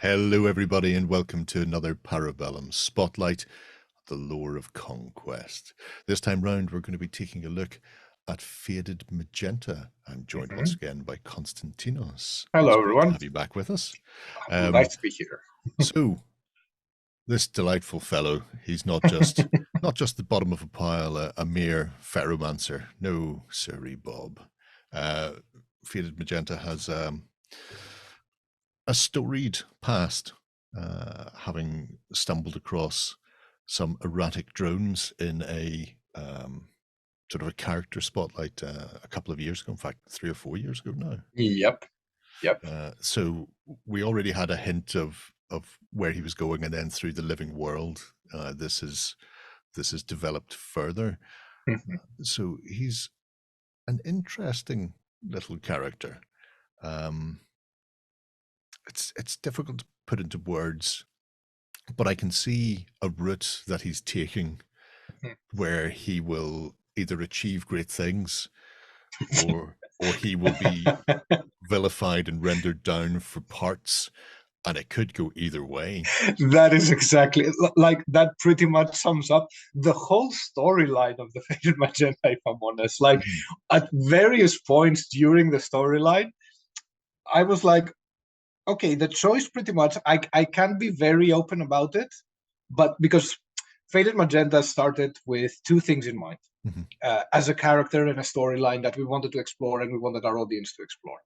Hello, everybody, and welcome to another Para Bellum Spotlight, the lore of Conquest. This time round, we're going to be taking a look at Faded Magenta. I'm joined once again by Konstantinos. Hello, It's great everyone. to have you back with us. Nice to be here. So, this delightful fellow, he's not just the bottom of a pile, a mere Pheromancer. No, sirree, Bob. Faded Magenta has a storied past, having stumbled across some erratic drones in a sort of a character spotlight a couple of years ago. In fact, 3 or 4 years ago now. Yep. So we already had a hint of where he was going, and then through the living world, this is developed further. So he's an interesting little character. It's difficult to put into words, but I can see a route that he's taking where he will either achieve great things or he will be vilified and rendered down for parts, and it could go either way. That is exactly, like, that pretty much sums up the whole storyline of the Faded Magenta, if I'm honest. Like, at various points during the storyline, I was like, okay, the choice pretty much, I can be very open about it, but because Faded Magenta started with two things in mind. As a character and a storyline that we wanted to explore and we wanted our audience to explore.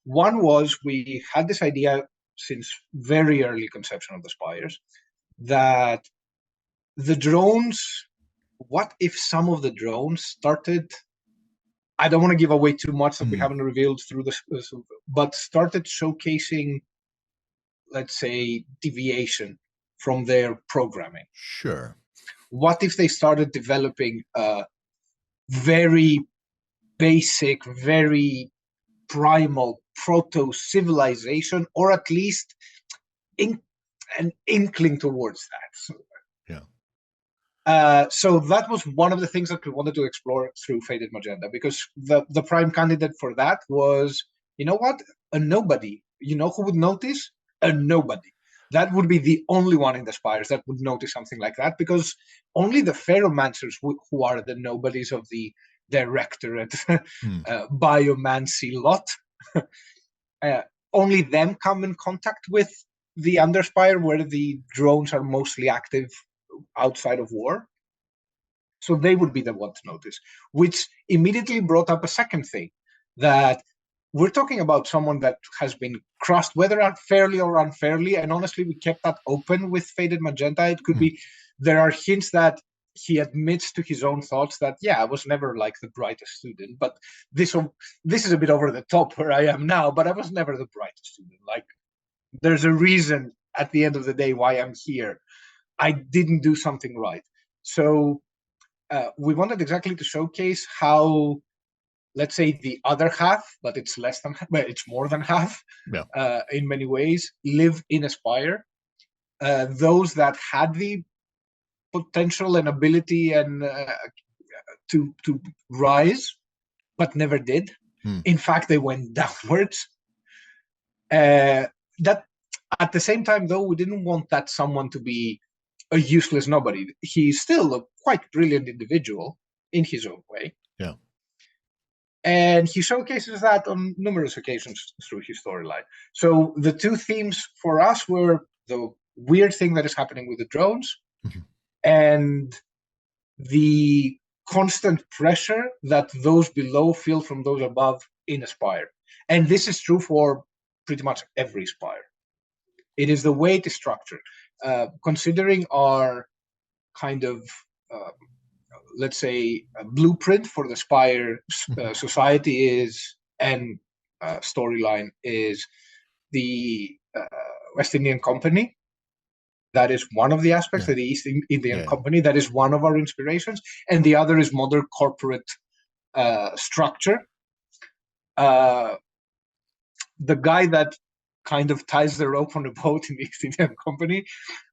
One was, we had this idea since very early conception of the Spires that the drones, what if some of the drones started, I don't want to give away too much that we haven't revealed through this, but started showcasing, let's say, deviation from their programming. Sure. What if they started developing very basic, very primal proto-civilization, or at least an inkling towards that. So that was one of the things that we wanted to explore through Faded Magenta, because the prime candidate for that was, you know what? A nobody. You know who would notice? A nobody. That would be the only one in the Spires that would notice something like that, because only the Pheromancers, who are the nobodies of the Directorate biomancy lot, only them come in contact with the Underspire, where the drones are mostly active outside of war. So they would be the one to notice, which immediately brought up a second thing, that we're talking about someone that has been crossed, whether fairly or unfairly, and honestly, we kept that open with Faded Magenta. It could be, there are hints that he admits to his own thoughts that, yeah, I was never like the brightest student, but this is a bit over the top where I am now, but I was never the brightest student. Like, there's a reason at the end of the day why I'm here. I didn't do something right. So we wanted exactly to showcase how, let's say, the other half, but it's less than, well, it's more than half, in many ways, live in Aspire. Those that had the potential and ability and to rise, but never did. In fact, they went downwards. That at the same time, though, we didn't want that someone to be a useless nobody. He's still a quite brilliant individual in his own way. Yeah. And he showcases that on numerous occasions through his storyline. So the two themes for us were the weird thing that is happening with the drones and the constant pressure that those below feel from those above in Aspire. And this is true for pretty much every Spire. It is the way it is structured. Considering our kind of, let's say, a blueprint for the Spire society is, and storyline is, the West Indian Company. That is one of the aspects of the East Indian Company. That is one of our inspirations. And the other is modern corporate structure. The guy that kind of ties the rope on the boat in the East Indian Company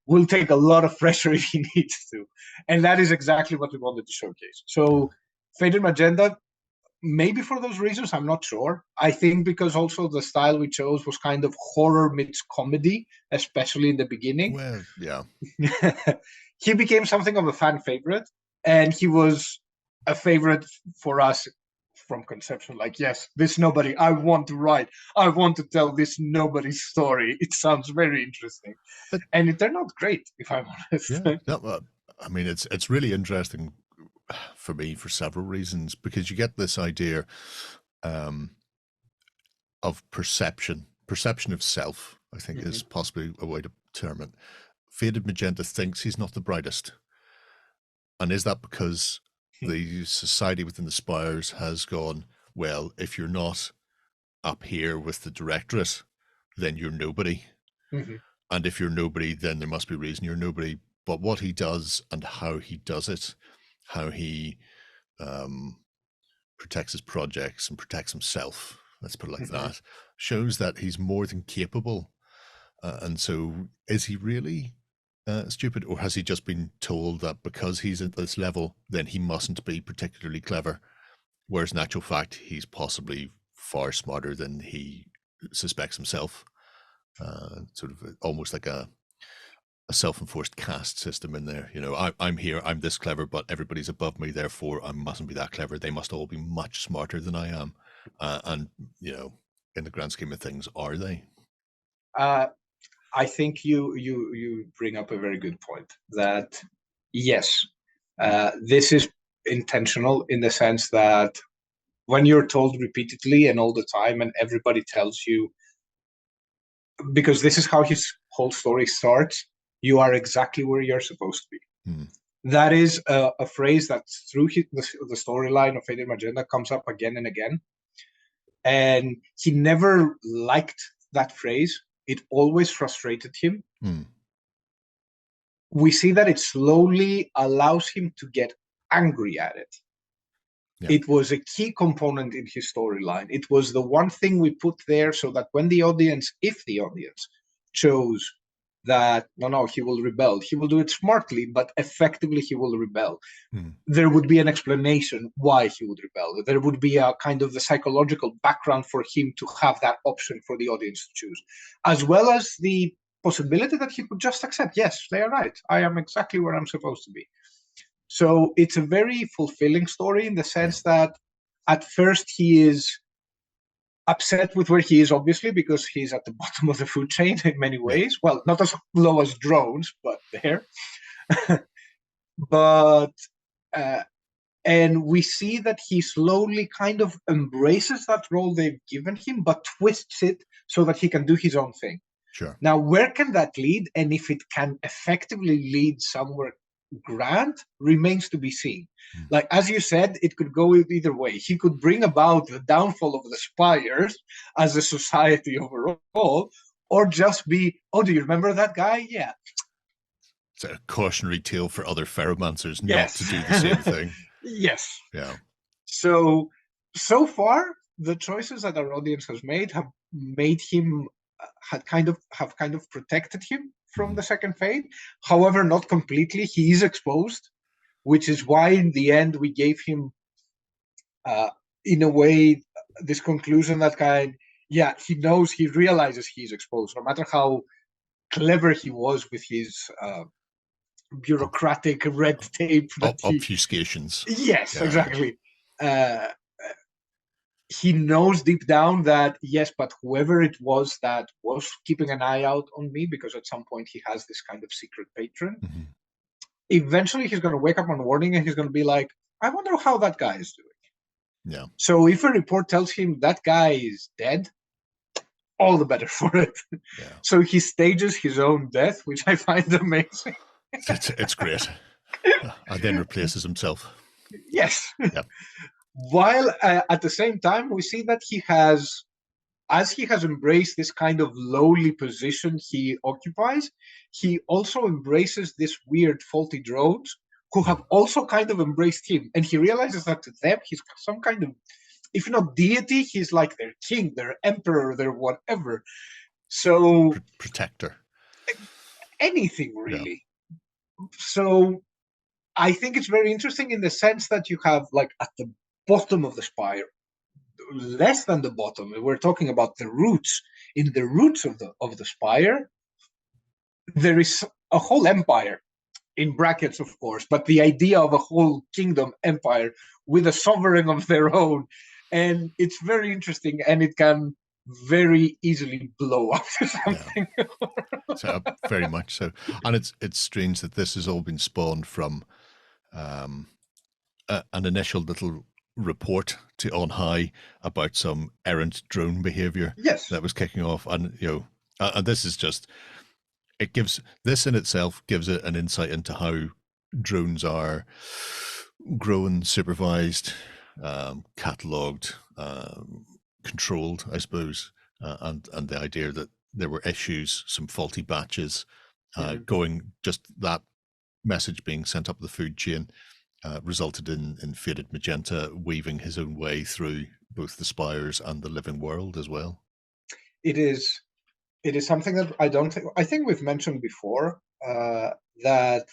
will take a lot of pressure if he needs to. And that is exactly what we wanted to showcase. So Faded Magenta, maybe for those reasons, I'm not sure. I think because also the style we chose was kind of horror meets comedy, especially in the beginning. Well, yeah. He became something of a fan favorite, and he was a favorite for us from conception. Like, yes, this nobody, I want to write. I want to tell this nobody story. It sounds very interesting. And it turned out great, if I'm honest. Yeah. No, I mean, it's really interesting for me for several reasons, because you get this idea of perception of self, I think is possibly a way to term it. Faded Magenta thinks he's not the brightest. And is that because the society within the spires has gone, well, if you're not up here with the Directorate, then you're nobody. And if you're nobody, then there must be a reason you're nobody. But what he does and how he does it, how he protects his projects and protects himself, let's put it like that, shows that he's more than capable. And so is he really stupid, or has he just been told that because he's at this level, then he mustn't be particularly clever? Whereas in actual fact, he's possibly far smarter than he suspects himself. Sort of almost like a self-enforced caste system in there. You know, I'm here, I'm this clever, but everybody's above me, therefore I mustn't be that clever. They must all be much smarter than I am. And, you know, in the grand scheme of things, are they? I think you bring up a very good point that, yes, this is intentional in the sense that when you're told repeatedly and all the time and everybody tells you, because this is how his whole story starts, you are exactly where you're supposed to be. That is a phrase that through the storyline of Faded Magenta comes up again and again. And he never liked that phrase. It always frustrated him. We see that it slowly allows him to get angry at it. Yeah. It was a key component in his storyline. It was the one thing we put there so that when the audience, if the audience chose that, no, he will rebel, he will do it smartly, but effectively he will rebel. There would be an explanation why he would rebel. There would be a kind of the psychological background for him to have that option for the audience to choose, as well as the possibility that he could just accept, yes, they are right. I am exactly where I'm supposed to be. So it's a very fulfilling story in the sense that at first he is upset with where he is, obviously, because he's at the bottom of the food chain in many ways. Well, not as low as drones, but there. But and we see that he slowly kind of embraces that role they've given him, but twists it so that he can do his own thing. Sure. Now, where can that lead? And if it can effectively lead somewhere grand remains to be seen. Like, as you said, it could go either way. He could bring about the downfall of the spires as a society overall, or just be, oh, do you remember that guy? Yeah. It's a cautionary tale for other Pheromancers not to do the same thing. Yes. Yeah. So far, the choices that our audience has made have made him have kind of protected him from the second fade. However, not completely. He is exposed, which is why in the end we gave him, in a way, this conclusion that he knows, he realizes he's exposed, no matter how clever he was with his bureaucratic red tape. Obfuscations. Yes, exactly. He knows deep down that, yes, but whoever it was that was keeping an eye out on me, because at some point he has this kind of secret patron, eventually he's going to wake up one morning and he's going to be like, I wonder how that guy is doing. Yeah. So if a report tells him that guy is dead, all the better for it. Yeah. So he stages his own death, which I find amazing. It's great. And then replaces himself. Yes. Yep. While at the same time, we see that he has, as he has embraced this kind of lowly position he occupies, he also embraces this weird faulty drones who have also kind of embraced him. And he realizes that to them, he's some kind of, if not deity, he's like their king, their emperor, their whatever. So protector. Anything, really. Yeah. So I think it's very interesting in the sense that you have, like, at the bottom of the spire, less than the bottom, we're talking about the roots. In the roots of the spire, there is a whole empire, in brackets, of course, but the idea of a whole kingdom empire with a sovereign of their own. And it's very interesting, and it can very easily blow up to something. Yeah. So, very much so. And it's strange that this has all been spawned from an initial little report to On High about some errant drone behavior Yes. that was kicking off. And, and this is just, this in itself gives it an insight into how drones are grown, supervised, catalogued, controlled, I suppose, and the idea that there were issues, some faulty batches going, just that message being sent up the food chain resulted in Faded Magenta weaving his own way through both the spires and the living world as well. It is something that I think we've mentioned before, that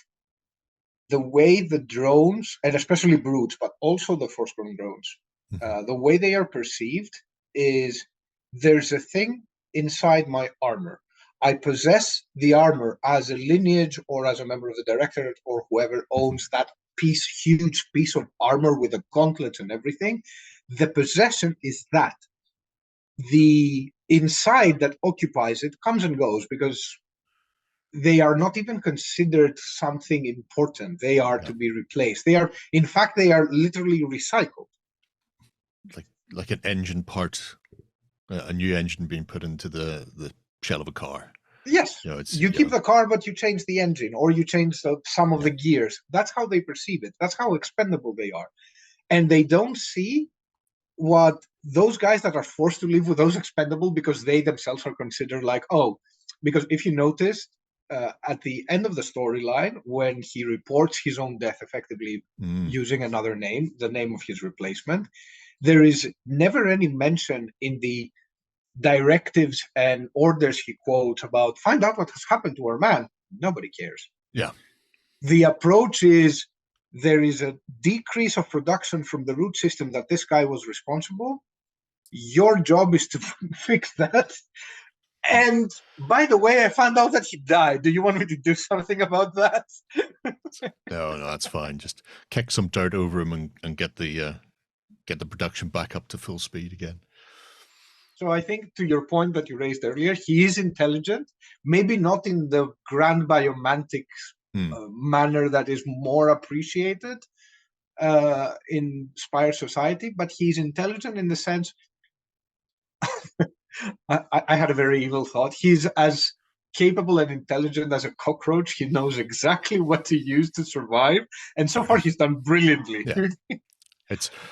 the way the drones, and especially brutes, but also the Forspoken drones, the way they are perceived is, there's a thing inside my armor. I possess the armor as a lineage or as a member of the Directorate or whoever owns that huge piece of armor with the gauntlets and everything. The possession is that. The inside that occupies it comes and goes because they are not even considered something important. They are to be replaced. They are, in fact, they are literally recycled. Like an engine part, a new engine being put into the shell of a car. Yes, you keep the car, but you change the engine, or you change some of the gears. That's how they perceive it. That's how expendable they are. And they don't see what those guys that are forced to live with those expendable, because they themselves are considered like, because if you noticed, at the end of the storyline, when he reports his own death effectively using another name, the name of his replacement, there is never any mention in the directives and orders he quotes about find out what has happened to our man. Nobody cares. Yeah. The approach is, there is a decrease of production from the root system that this guy was responsible. Your job is to fix that. And by the way, I found out that he died. Do you want me to do something about that? No, that's fine. Just kick some dirt over him and get the production back up to full speed again. So I think, to your point that you raised earlier, he is intelligent, maybe not in the grand biomantic manner that is more appreciated in Spire society, but he's intelligent in the sense, I had a very evil thought. He's as capable and intelligent as a cockroach. He knows exactly what to use to survive, and so far he's done brilliantly. Yeah.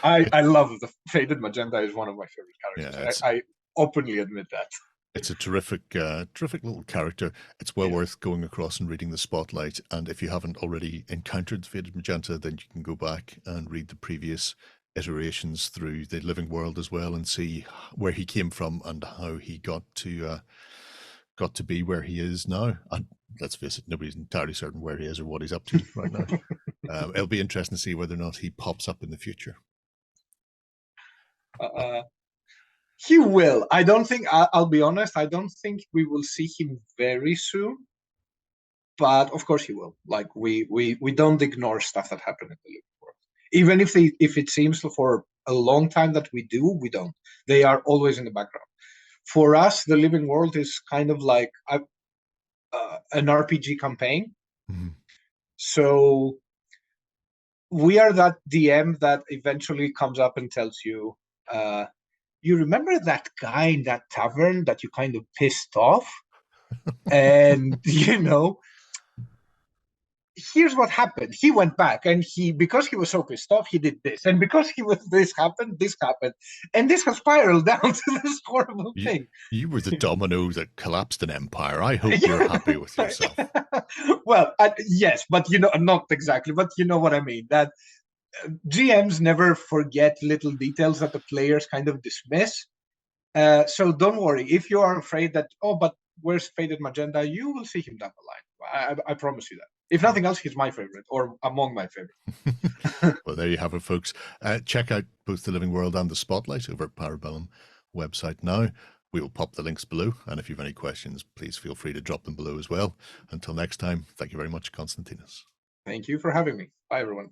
I love the Faded Magenta is one of my favorite characters. I openly admit that. It's a terrific little character. It's well worth going across and reading the Spotlight. And if you haven't already encountered Faded Magenta, then you can go back and read the previous iterations through the living world as well, and see where he came from and how he got to be where he is now. And let's face it, nobody's entirely certain where he is or what he's up to right now. It'll be interesting to see whether or not he pops up in the future. He will. I don't think, I'll be honest, I don't think we will see him very soon. But of course he will. Like, we don't ignore stuff that happened in the living world. Even if it seems for a long time that we do, we don't. They are always in the background. For us, the living world is kind of like an RPG campaign. Mm-hmm. So we are that DM that eventually comes up and tells you, you remember that guy in that tavern that you kind of pissed off? And, here's what happened. He went back, and because he was so pissed off, he did this. And because this happened. And this has spiraled down to this horrible thing. You were the domino that collapsed an empire. I hope you're happy with yourself. Well, yes, but, not exactly. But you know what I mean. That GMs never forget little details that the players kind of dismiss. So don't worry. If you are afraid that, but where's Faded Magenta, you will see him down the line. I promise you that. If nothing else, he's my favorite, or among my favorite. Well, there you have it, folks. Check out both the Living World and the Spotlight over at Para Bellum website now. We will pop the links below, and if you have any questions, please feel free to drop them below as well. Until next time, thank you very much, Konstantinos. Thank you for having me. Bye, everyone.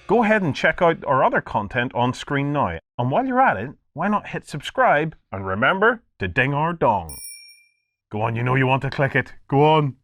Go ahead and check out our other content on screen now. And while you're at it, why not hit subscribe and remember to ding our dong. Go on, you know you want to click it. Go on.